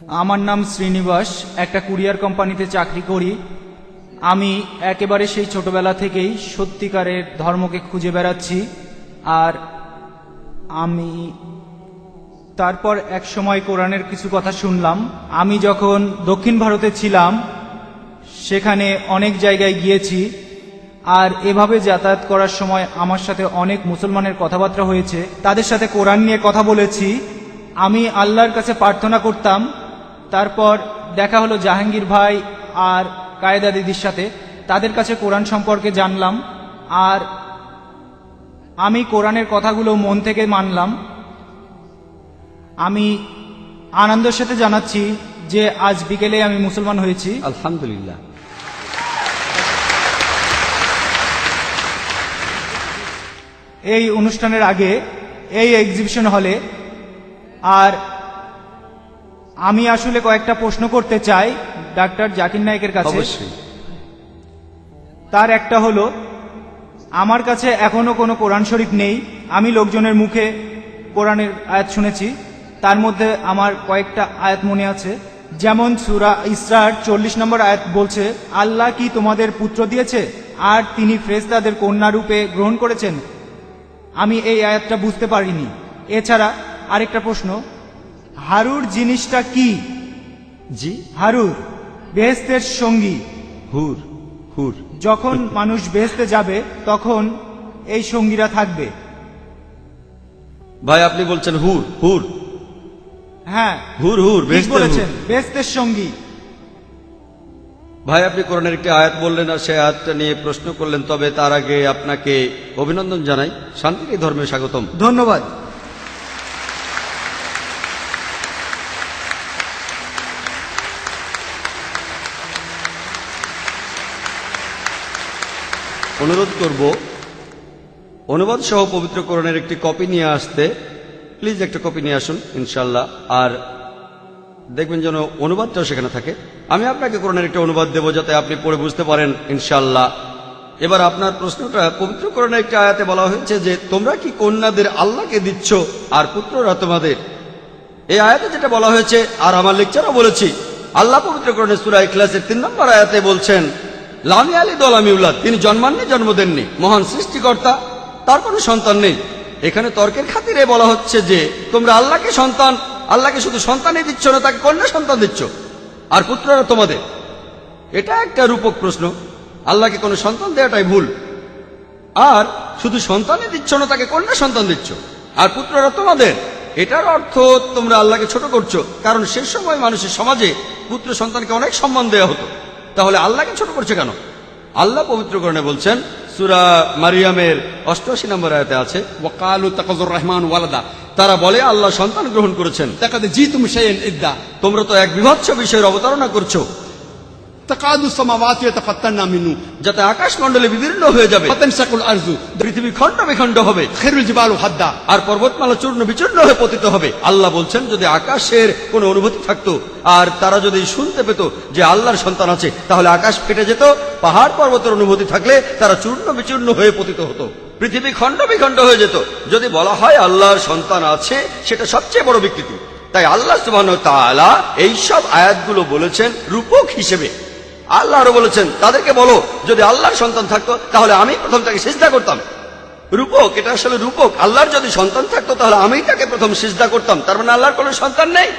আমার নাম শ্রীনিবাস, একটা কুরিয়ার কোম্পানিতে চাকরি করি। আমি একেবারে সেই ছোটবেলা থেকেই সত্যিকারের ধর্মকে খুঁজে বেড়াচ্ছি। আর আমি তারপর এক সময় কোরআনের কিছু কথা শুনলাম। আমি যখন দক্ষিণ ভারতে ছিলাম সেখানে অনেক জায়গায় গিয়েছি, আর এভাবে যাতায়াত করার সময় আমার সাথে অনেক মুসলমানের কথাবার্তা হয়েছে, তাদের সাথে কোরআন নিয়ে কথা বলেছি। আমি আল্লাহর কাছে প্রার্থনা করতাম। তারপর দেখা হলো জাহাঙ্গীর ভাই আর কায়েদা দিদির সাথে, তাদের কাছে কোরআন সম্পর্কে জানলাম। আর আমি কোরআনের কথাগুলো মন থেকে মানলাম। আমি আনন্দের সাথে জানাচ্ছি যে আজ বিকেলে আমি মুসলমান হয়েছি। আলহামদুলিল্লাহ। এই অনুষ্ঠানের আগে এই এক্সিবিশন হলে, আর আমি আসলে কয়েকটা প্রশ্ন করতে চাই ডাক্তার জাকির নায়েকের কাছে। অবশ্যই। তার একটা হলো, আমার কাছে এখনো কোনো কোরআন শরীফ নেই। আমি লোকজনের মুখে কোরআনের আয়াত শুনেছি, তার মধ্যে আমার কয়েকটা আয়াত মনে আছে। যেমন সূরা ইসরার 40 নম্বর আয়াত বলছে, আল্লাহ কি তোমাদের পুত্র দিয়েছে আর তিনি ফেরেশতাদের কন্যা রূপে গ্রহণ করেছেন। আমি এই আয়াতটা বুঝতে পারিনি। এছাড়া আরেকটা প্রশ্ন, হারুর জিনিসটা কি? জি, হারুর বেহেশতের সঙ্গী। হুর হুর। যখন মানুষ বেহেশতে যাবে তখন এই সঙ্গীরা থাকবে। ভাই আপনি বলছেন হুর হুর? হ্যাঁ, হুর হুর ঠিক বেহেশতের বলেছেন, হুর। বেহেশতের সঙ্গী। ভাই আপনি কোরআনের একটি আয়াত বললেন আর সেই আয়াতটা নিয়ে প্রশ্ন করলেন, তবে তার আগে আপনাকে অভিনন্দন জানাই। শান্তির এই ধর্মে স্বাগতম। ধন্যবাদ। অনুরোধ করব অনুবাদ সহ পবিত্র কোরআনের একটি কপি নিয়ে আসতে। প্লিজ একটা কপি নিয়ে আসুন ইনশাল্লাহ। আর দেখবেন যেন অনুবাদটাও সেখানে থাকে। আমি আপনাকে কোরআনের একটা অনুবাদ দেব যাতে আপনি পড়ে বুঝতে পারেন ইনশাল্লাহ। এবার আপনার প্রশ্নটা, পবিত্র কোরআনের একটি আয়াতে বলা হয়েছে যে তোমরা কি কন্যাদের আল্লাহকে দিচ্ছ আর পুত্ররা তোমাদের। এই আয়াতে যেটা বলা হয়েছে, আর আমার লেকচারও বলেছি, আল্লাহ পবিত্র কোরআনের সূরা ইখলাসের 3 নম্বর আয়াতে বলছেন, লাম ইয়ালিদ ওয়া লাম ইউলাদ, তিনি জন্মাননি, জন্ম দেননি, মহান সৃষ্টিকর্তা, তার কোনো সন্তান নেই। এখানে তর্কের খাতিরে বলা হচ্ছে যে তোমরা আল্লাহকে সন্তান, আল্লাহকে শুধু সন্তানই দিচ্ছ না, তাকে কন্যা সন্তান দিচ্ছ, আর পুত্ররা তোমাদের। এটা একটা রূপক প্রশ্ন। আল্লাহকে কোনো সন্তান দেওয়াটাই ভুল। আর শুধু সন্তানই দিচ্ছ না, তাকে কন্যা সন্তান দিচ্ছ, আর পুত্ররা তোমাদের। এটার অর্থ তোমরা আল্লাহকে ছোট করছো, কারণ সে সময় মানুষের সমাজে পুত্র সন্তানকে অনেক সম্মান দেওয়া হতো। তাহলে আল্লাহকে ছোট করছে কেন? আল্লাহ পবিত্র কোরআনে বলছেন, সূরা মারিয়ামের 88 নম্বর আয়াতে আছে, ওয়াকালু তাকাযুর রহমান ওয়ালাদা, তারা বলে আল্লাহ সন্তান গ্রহণ করেছেন। লাকাদ জিতুম শাইআন ইদ্দা, তোমরা তো এক বিভৎস বিষয়ের অবতারণা করছো, তাকাদু সামাওয়াতু ইয়াতাফাত্তারনা মিনহু, যাতে আকাশমণ্ডলে বিদীর্ণ হয়ে যাবে, ফাতানশাকুল আরজু, পৃথিবী খণ্ড বিখণ্ড হবে, খায়রুল জিবালু হাদ্দা, আর পর্বতমালা চূর্ণ বিচূর্ণ হয়ে পতিত হবে। আল্লাহ বলছেন, যদি আকাশের কোনো অনুভূতি থাকতো আর তারা যদি শুনতে পেত যে আল্লাহর সন্তান আছে, তাহলে আকাশ ফেটে যেত, পাহাড় পর্বতের অনুভূতি থাকলে তারা চূর্ণ বিচূর্ণ হয়ে পতিত হতো, পৃথিবী খণ্ড বিখণ্ড হয়ে যেত। যদি বলা হয় আল্লাহর সন্তান আছে, সেটা সবচেয়ে বড় বিকৃতি। তাই আল্লাহ সুবহানাহু ওয়া তাআলা এইসব আয়াতগুলো বলেছেন রূপক হিসেবে। আল্লাহ আরো বলেছেন, তাদেরকে বলো যদি আল্লাহর সন্তান থাকতো তাহলে আমি প্রথম তাকে সিজদা করতাম। রূপক, এটা আসলে রূপক। আল্লাহর যদি সন্তান থাকতো তাহলে আমি তাকে প্রথম সিজদা করতাম, তার মানে আল্লাহর কোনো সন্তান নেই।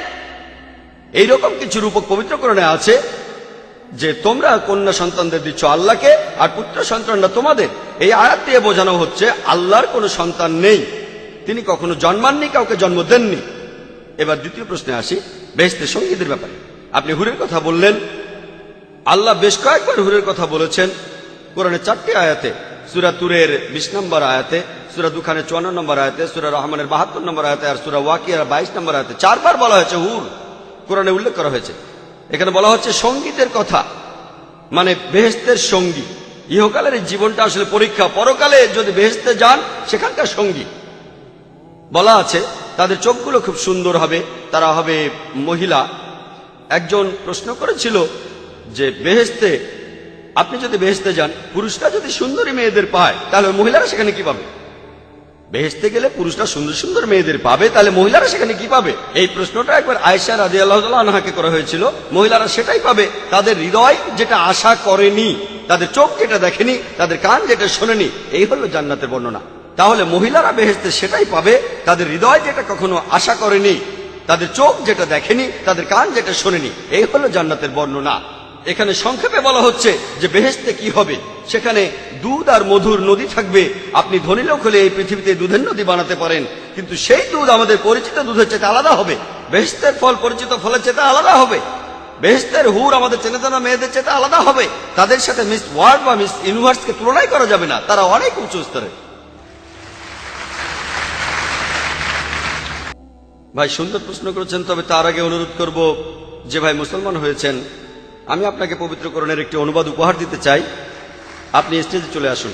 এইরকম কিছু রূপক পবিত্র কোরআনে আছে যে তোমরা কন্যা সন্তানদের দিচ্ছ আল্লাহকে, আর পুত্র সন্তানরা তোমাদের। এই আয়াত দিয়ে বোঝানো হচ্ছে আল্লাহর কোনো সন্তান নেই, তিনি কখনো জন্মাননি, কাউকে জন্ম দেননি। এবার দ্বিতীয় প্রশ্নে আসি, বেহেশতের সঙ্গীদের ব্যাপারে। আপনি হুরের কথা বললেন। আল্লাহ বেশ কয়েকবার হুরের কথা বলেছেন কোরআনের 4টি আয়াতে। সূরা তুরের 20 নম্বর আয়াতে, সূরা দুখানের 54 নম্বর আয়াতে, সূরা রহমানের 72 নম্বর আয়াতে, আর সূরা ওয়াকিয়ার 22 নম্বর আয়াতে 4বার বলা হয়েছে হুর, কোরআনে উল্লেখ করা হয়েছে। এখানে বলা হচ্ছে সঙ্গীতের কথা, মানে বেহেশতের সঙ্গী। ইহকালের এই জীবনটা আসলে পরীক্ষা, পরকালে যদি বেহেশতে যান সেখানকার সঙ্গী। বলা আছে তাদের চোখগুলো খুব সুন্দর হবে, তারা হবে মহিলা। একজন প্রশ্ন করেছিল যে বেহেশতে, আপনি যদি বেহেশতে যান, পুরুষরা যদি সুন্দরী মেয়েদের পায়, তাহলে মহিলারা সেখানে কি পাবে? বেহেশতে গেলে পুরুষরা সুন্দর সুন্দর মেয়েদের পাবে, তাহলে মহিলারা সেখানে কি পাবে? এই প্রশ্নটা একবার আয়েশা রাদিয়াল্লাহু তাআলা আনহাকে করা হয়েছিল। মহিলারা সেটাই পাবে, তাদের হৃদয় যেটা আশা করেনি, তাদের চোখ যেটা দেখেনি, তাদের কান যেটা শোনেনি। এই হলো জান্নাতের বর্ণনা। তাহলে মহিলারা বেহেশতে সেটাই পাবে, তাদের হৃদয় যেটা কখনো আশা করেনি, তাদের চোখ যেটা দেখেনি, তাদের কান যেটা শোনেনি। এই হলো জান্নাতের বর্ণনা। এখানে সংক্ষেপে বলা হচ্ছে যে বেহেশতে কি হবে, সেখানে দুধ আর মধুর নদী থাকবে। আপনি ধনী লোক হলে এই পৃথিবীতে দুধের নদী বানাতে পারেন, কিন্তু সেই দুধ আমাদের পরিচিত দুধের চেয়ে আলাদা হবে। বেহেশতের ফল পরিচিত ফলের চেয়ে আলাদা হবে। বেহেশতের হুর আমাদের চেনা জানা মেয়েদের চেয়ে আলাদা হবে। তাদের সাথে মিস ওয়ার্ল্ড বা মিস ইউনিভার্সকে তুলনাই করা যাবে না, তারা অনেক উচ্চ স্তরে। ভাই সুন্দর প্রশ্ন করেছেন, তবে তার আগে অনুরোধ করব, যে ভাই মুসলমান হয়েছেন, আমি আপনাকে পবিত্রকরণের একটি অনুবাদ উপহার দিতে চাই। আপনি স্টেজে চলে আসুন।